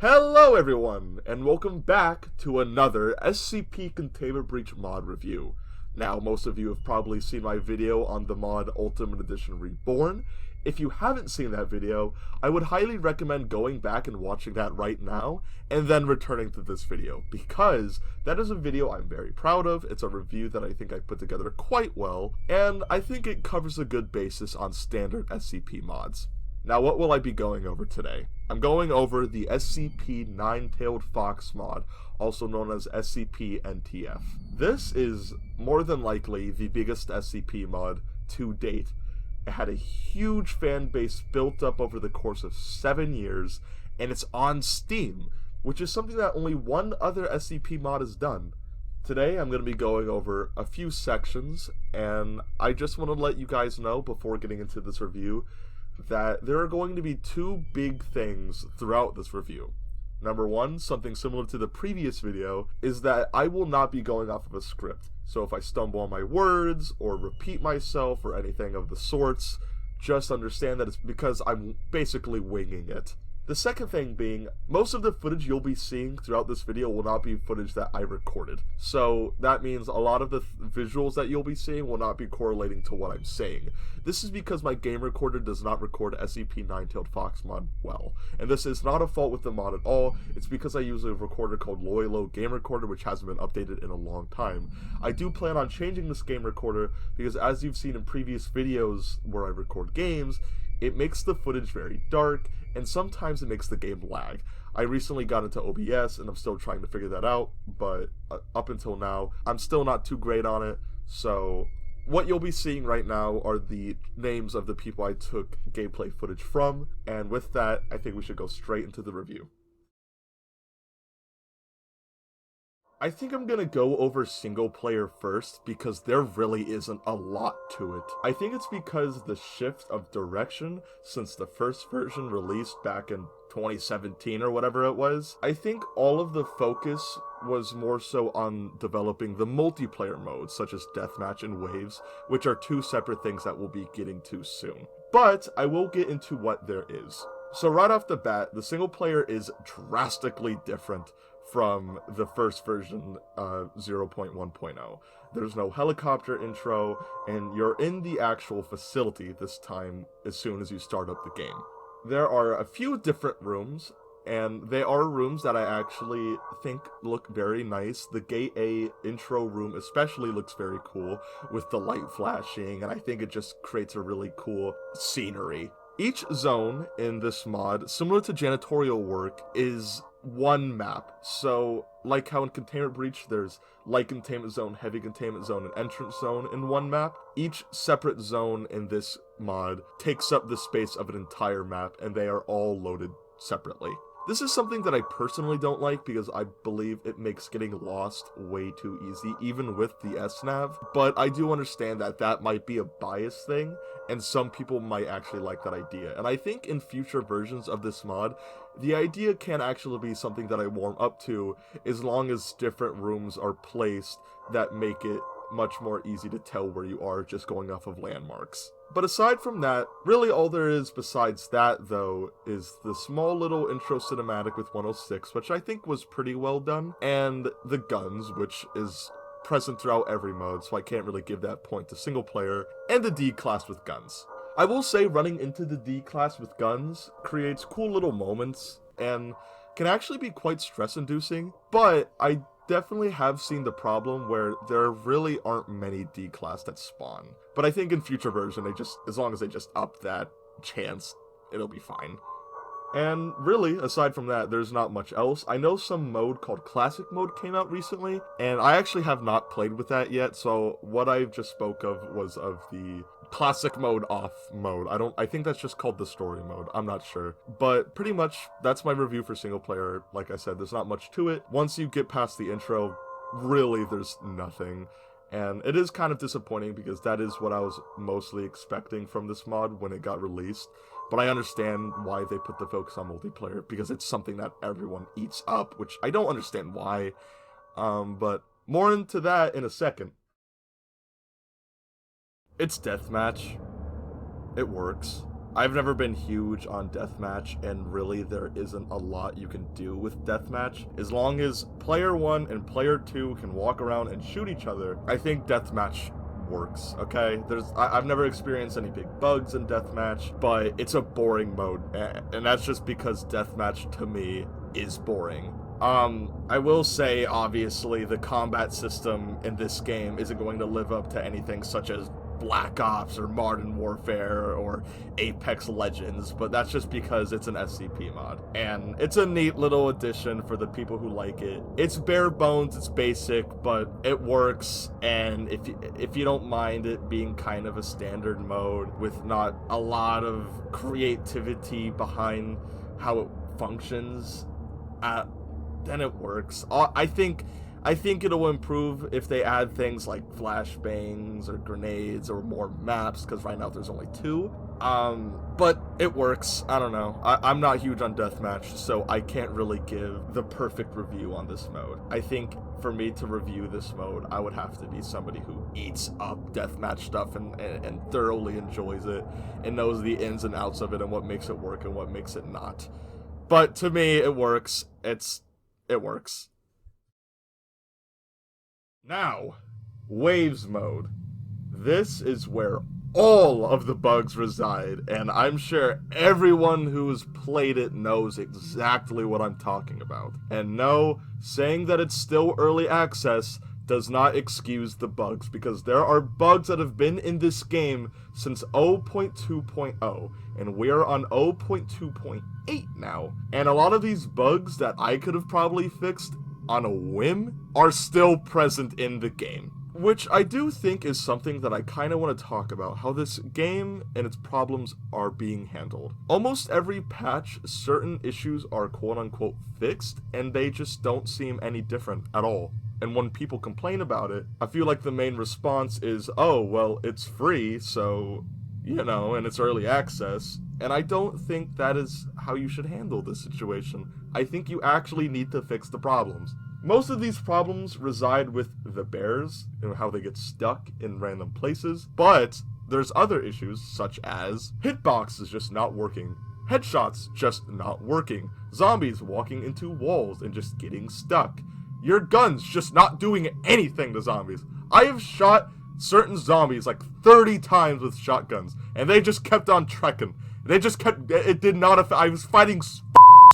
Hello everyone, and welcome back to another SCP Containment Breach mod review. Now, most of you have probably seen my video on the mod Ultimate Edition Reborn. If you haven't seen that video, I would highly recommend going back and watching that right now, and then returning to this video, because that is a video I'm very proud of. It's a review that I think I put together quite well, and I think it covers a good basis on standard SCP mods. Now, what will I be going over today? I'm going over the SCP Nine-Tailed Fox mod, also known as SCP-NTF. This is more than likely the biggest SCP mod to date. It had a huge fan base built up over the course of 7 years, and it's on Steam, which is something that only one other SCP mod has done. Today, I'm going to be going over a few sections, and I just want to let you guys know before getting into this review that there are going to be two big things throughout this review. Number one, something similar to the previous video, is that I will not be going off of a script. So if I stumble on my words, or repeat myself, or anything of the sorts, just understand that it's because I'm basically winging it. The second thing being, most of the footage you'll be seeing throughout this video will not be footage that I recorded. So that means a lot of the visuals that you'll be seeing will not be correlating to what I'm saying. This is because my game recorder does not record SCP Nine-Tailed Fox mod well. And this is not a fault with the mod at all, it's because I use a recorder called Loyalo Game Recorder, which hasn't been updated in a long time. I do plan on changing this game recorder because, as you've seen in previous videos where I record games, it makes the footage very dark, and sometimes it makes the game lag. I recently got into OBS, and I'm still trying to figure that out, but up until now, I'm still not too great on it, so what you'll be seeing right now are the names of the people I took gameplay footage from, and with that, I think we should go straight into the review. I think I'm gonna go over single player first because there really isn't a lot to it. I think it's because the shift of direction since the first version released back in 2017 or whatever it was, I think all of the focus was more so on developing the multiplayer modes such as Deathmatch and Waves, which are two separate things that we'll be getting to soon. But I will get into what there is. So right off the bat, the single player is drastically different from the first version, 0.1.0. There's no helicopter intro, and you're in the actual facility this time as soon as you start up the game. There are a few different rooms, and they are rooms that I actually think look very nice. The Gate A intro room especially looks very cool, with the light flashing, and I think it just creates a really cool scenery. Each zone in this mod, similar to janitorial work, is one map. So, like how in Containment Breach there's light containment zone, heavy containment zone, and entrance zone in one map, each separate zone in this mod takes up the space of an entire map, and they are all loaded separately. This is something that I personally don't like because I believe it makes getting lost way too easy, even with the SNAV, but I do understand that that might be a bias thing, and some people might actually like that idea. And I think in future versions of this mod, the idea can actually be something that I warm up to, as long as different rooms are placed that make it much more easy to tell where you are just going off of landmarks. But aside from that, really all there is besides that, though, is the small little intro cinematic with 106, which I think was pretty well done, and the guns, which is present throughout every mode, so I can't really give that point to single player, and the D class with guns. I will say running into the D class with guns creates cool little moments, and can actually be quite stress-inducing, but I definitely have seen the problem where there really aren't many D-class that spawn. But I think in future version, as long as they just up that chance, it'll be fine. And really, aside from that, there's not much else. I know some mode called Classic Mode came out recently, and I actually have not played with that yet, so what I just spoke of was of the Classic Mode off mode. I think that's just called the story mode, I'm not sure. But pretty much, that's my review for single player. Like I said, there's not much to it. Once you get past the intro, really there's nothing. And it is kind of disappointing because that is what I was mostly expecting from this mod when it got released. But I understand why they put the focus on multiplayer, because it's something that everyone eats up, which I don't understand why. But more into that in a second. It's Deathmatch. It works. I've never been huge on Deathmatch, and really there isn't a lot you can do with Deathmatch. As long as player 1 and player 2 can walk around and shoot each other, I think Deathmatch works, okay? I've never experienced any big bugs in Deathmatch, but it's a boring mode, and that's just because Deathmatch, to me, is boring. I will say, obviously, the combat system in this game isn't going to live up to anything such as Black Ops or Modern Warfare or Apex Legends, but that's just because it's an SCP mod. And it's a neat little addition for the people who like it. It's bare bones, it's basic, but it works, and if you don't mind it being kind of a standard mode with not a lot of creativity behind how it functions, then it works. I think it'll improve if they add things like flashbangs or grenades or more maps, because right now there's only 2. But it works. I don't know. I'm not huge on Deathmatch, so I can't really give the perfect review on this mode. I think for me to review this mode, I would have to be somebody who eats up Deathmatch stuff and thoroughly enjoys it and knows the ins and outs of it and what makes it work and what makes it not. But to me, it works. It works. Now, Waves mode. This is where all of the bugs reside, and I'm sure everyone who's played it knows exactly what I'm talking about. And no, saying that it's still early access does not excuse the bugs, because there are bugs that have been in this game since 0.2.0, and we're on 0.2.8 now. And a lot of these bugs that I could have probably fixed on a whim are still present in the game, which I do think is something that I kind of want to talk about, how this game and its problems are being handled. Almost every patch, certain issues are quote-unquote fixed, and they just don't seem any different at all. And when people complain about it, I feel like the main response is, oh, well, it's free, so, you know, and it's early access. And I don't think that is how you should handle this situation. I think you actually need to fix the problems. Most of these problems reside with the bears and how they get stuck in random places, but there's other issues such as hitboxes just not working, headshots just not working, zombies walking into walls and just getting stuck, your guns just not doing anything to zombies. I have shot certain zombies like 30 times with shotguns, and they just kept on trekking. They just kept, it did not affect, I was fighting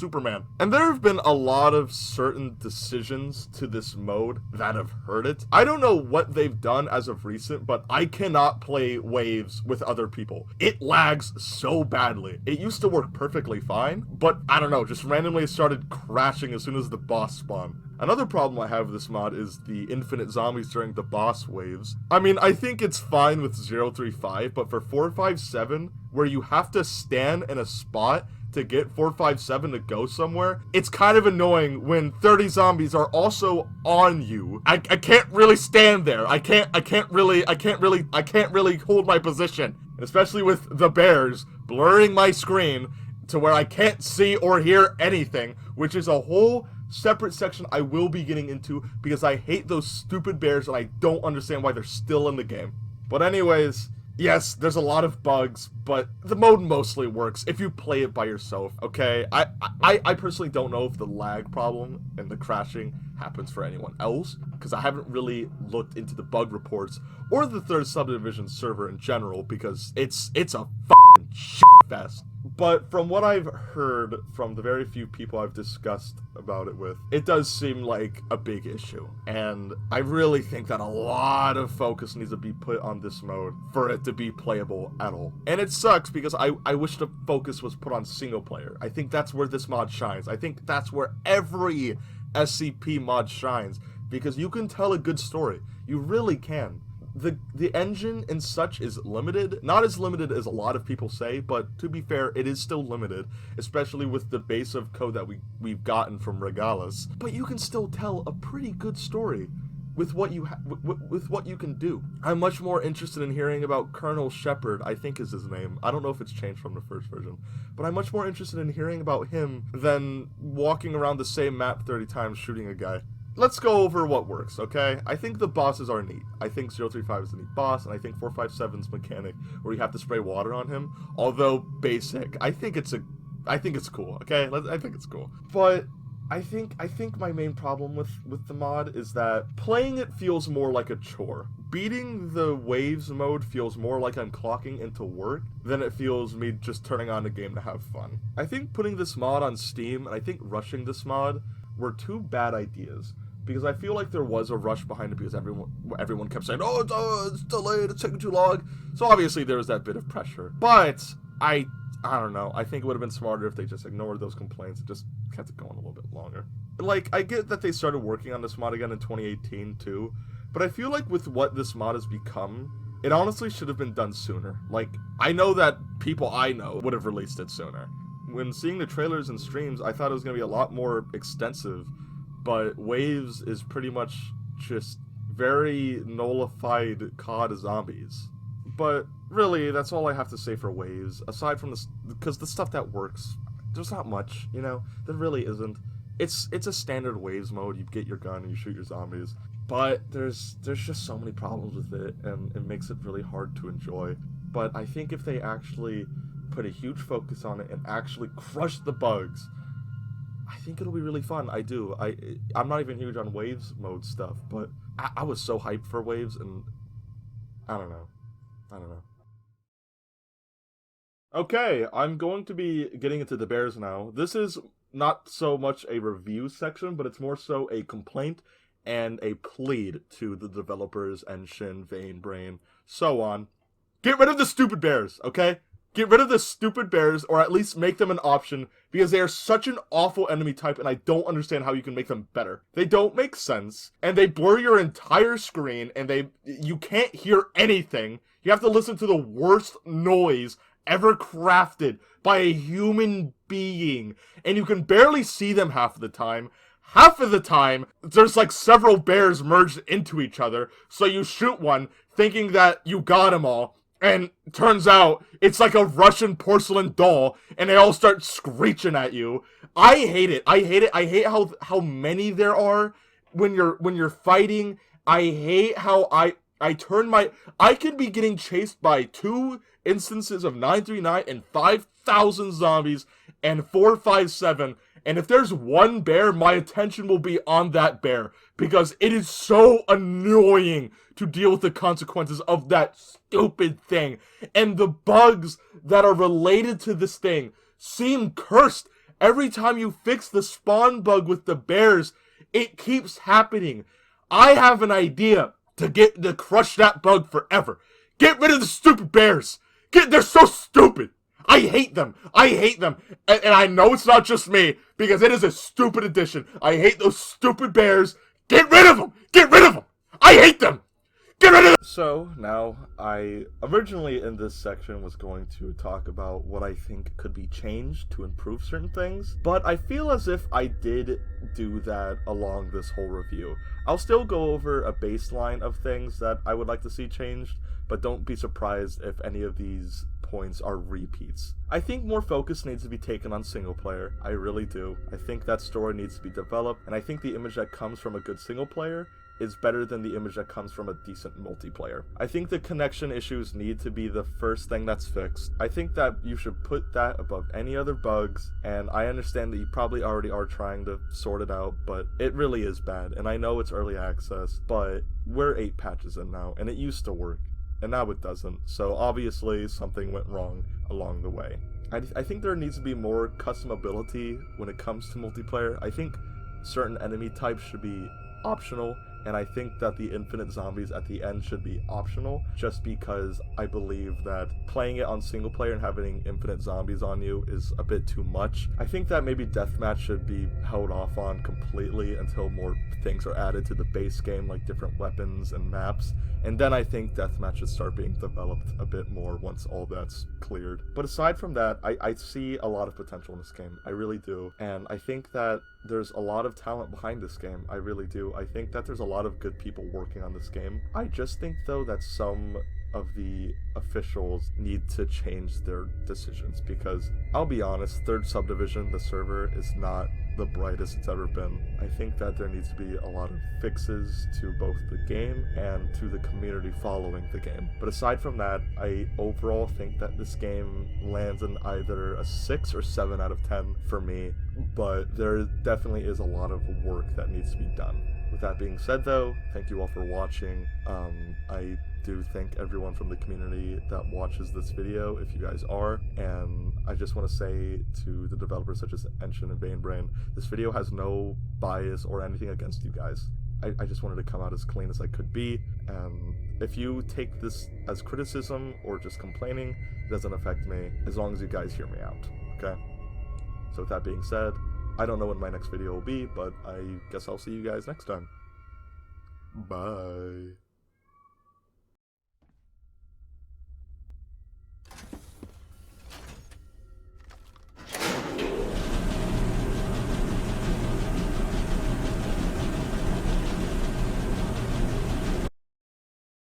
Superman. And there have been a lot of certain decisions to this mode that have hurt it. I don't know what they've done as of recent, but I cannot play Waves with other people. It lags so badly. It used to work perfectly fine, but I don't know, just randomly started crashing as soon as the boss spawned. Another problem I have with this mod is the infinite zombies during the boss waves. I mean, I think it's fine with 035, but for 457, where you have to stand in a spot to get 457 to go somewhere, it's kind of annoying when 30 zombies are also on you. I can't really stand there. I can't really hold my position. And especially with the bears blurring my screen to where I can't see or hear anything, which is a whole separate section I will be getting into because I hate those stupid bears and I don't understand why they're still in the game. But anyways, yes, there's a lot of bugs, but the mode mostly works if you play it by yourself, okay? I personally don't know if the lag problem and the crashing happens for anyone else, because I haven't really looked into the bug reports or the third subdivision server in general, because it's a f***ing shit fest. But from what I've heard from the very few people I've discussed about it with, it does seem like a big issue. And I really think that a lot of focus needs to be put on this mode for it to be playable at all. And it sucks because I wish the focus was put on single player. I think that's where this mod shines. I think that's where every SCP mod shines, because you can tell a good story. You really can. The engine and such is limited, not as limited as a lot of people say, but to be fair, it is still limited, especially with the base of code that we've gotten from Regalis. But you can still tell a pretty good story with what you with what you can do. I'm much more interested in hearing about Colonel Shepard, I think is his name. I don't know if it's changed from the first version, but I'm much more interested in hearing about him than walking around the same map 30 times shooting a guy. let's go over what works, okay? I think the bosses are neat. I think 035 is a neat boss, and I think 457's mechanic, where you have to spray water on him, although basic, I think it's cool, okay? I think it's cool. But I think my main problem with the mod is that playing it feels more like a chore. Beating the waves mode feels more like I'm clocking into work than it feels me just turning on the game to have fun. I think putting this mod on Steam, and I think rushing this mod, were two bad ideas. Because I feel like there was a rush behind it because everyone kept saying, oh, it's delayed, it's taking too long. So obviously there was that bit of pressure. But I don't know. I think it would have been smarter if they just ignored those complaints and just kept it going a little bit longer. Like, I get that they started working on this mod again in 2018 too, but I feel like with what this mod has become, it honestly should have been done sooner. Like, I know that people I know would have released it sooner. When seeing the trailers and streams, I thought it was going to be a lot more extensive, but Waves is pretty much just very nullified COD zombies. But really, that's all I have to say for Waves, aside from this, because the stuff that works, there's not much, you know? There really isn't. It's a standard Waves mode, you get your gun and you shoot your zombies, but there's just so many problems with it, and it makes it really hard to enjoy. But I think if they actually put a huge focus on it and actually crush the bugs, I think it'll be really fun. I do. I'm not even huge on Waves mode stuff, but I was so hyped for Waves, and I don't know. Okay, I'm going to be getting into the bears now. This is not so much a review section, but it's more so a complaint and a plead to the developers and Shin, Vane, Brain, so on. Get rid of the stupid bears, okay? Get rid of the stupid bears, or at least make them an option, because they are such an awful enemy type, and I don't understand how you can make them better. They don't make sense, and they blur your entire screen, and you can't hear anything. You have to listen to the worst noise ever crafted by a human being, and you can barely see them half of the time. Half of the time, there's like several bears merged into each other, so you shoot one, thinking that you got them all, and turns out it's like a Russian porcelain doll, and they all start screeching at you. I hate it. I hate how many there are when you're fighting. I hate how I could be getting chased by 2 instances of 939 and 5,000 zombies and 457, and if there's one bear, my attention will be on that bear, because it is so annoying to deal with the consequences of that stupid thing. And the bugs that are related to this thing seem cursed. Every time you fix the spawn bug with the bears, it keeps happening. I have an idea to crush that bug forever. Get rid of the stupid bears. They're so stupid. I hate them. And I know it's not just me, because it is a stupid addition. I hate those stupid bears. Get rid of them. I hate them. Get rid of them. So, now, I originally in this section was going to talk about what I think could be changed to improve certain things, but I feel as if I did do that along this whole review. I'll still go over a baseline of things that I would like to see changed, but don't be surprised if any of these points are repeats. I think more focus needs to be taken on single player. I really do. I think that story needs to be developed, and I think the image that comes from a good single player is better than the image that comes from a decent multiplayer. I think the connection issues need to be the first thing that's fixed. I think that you should put that above any other bugs, and I understand that you probably already are trying to sort it out, but it really is bad, and I know it's early access, but we're 8 patches in now, and it used to work, and now it doesn't, so obviously something went wrong along the way. I think there needs to be more customability when it comes to multiplayer. I think certain enemy types should be optional, and I think that the infinite zombies at the end should be optional, just because I believe that playing it on single player and having infinite zombies on you is a bit too much. I think that maybe Deathmatch should be held off on completely until more things are added to the base game, like different weapons and maps, and then I think Deathmatch should start being developed a bit more once all that's cleared. But aside from that, I see a lot of potential in this game. I really do, and I think that there's a lot of talent behind this game. I really do. I think that there's a lot of good people working on this game. I just think, though, that some of the officials need to change their decisions, because I'll be honest, Third Subdivision, the server, is not the brightest it's ever been. I think that there needs to be a lot of fixes to both the game and to the community following the game. But aside from that, I overall think that this game lands in either a 6 or 7 out of 10 for me, but there definitely is a lot of work that needs to be done. With that being said, though, thank you all for watching. I do thank everyone from the community that watches this video, if you guys are, and I just want to say to the developers such as Enshin and Banebrain, this video has no bias or anything against you guys. I just wanted to come out as clean as I could be, and if you take this as criticism or just complaining, it doesn't affect me, as long as you guys hear me out, okay? So with that being said, I don't know when my next video will be, but I guess I'll see you guys next time. Bye.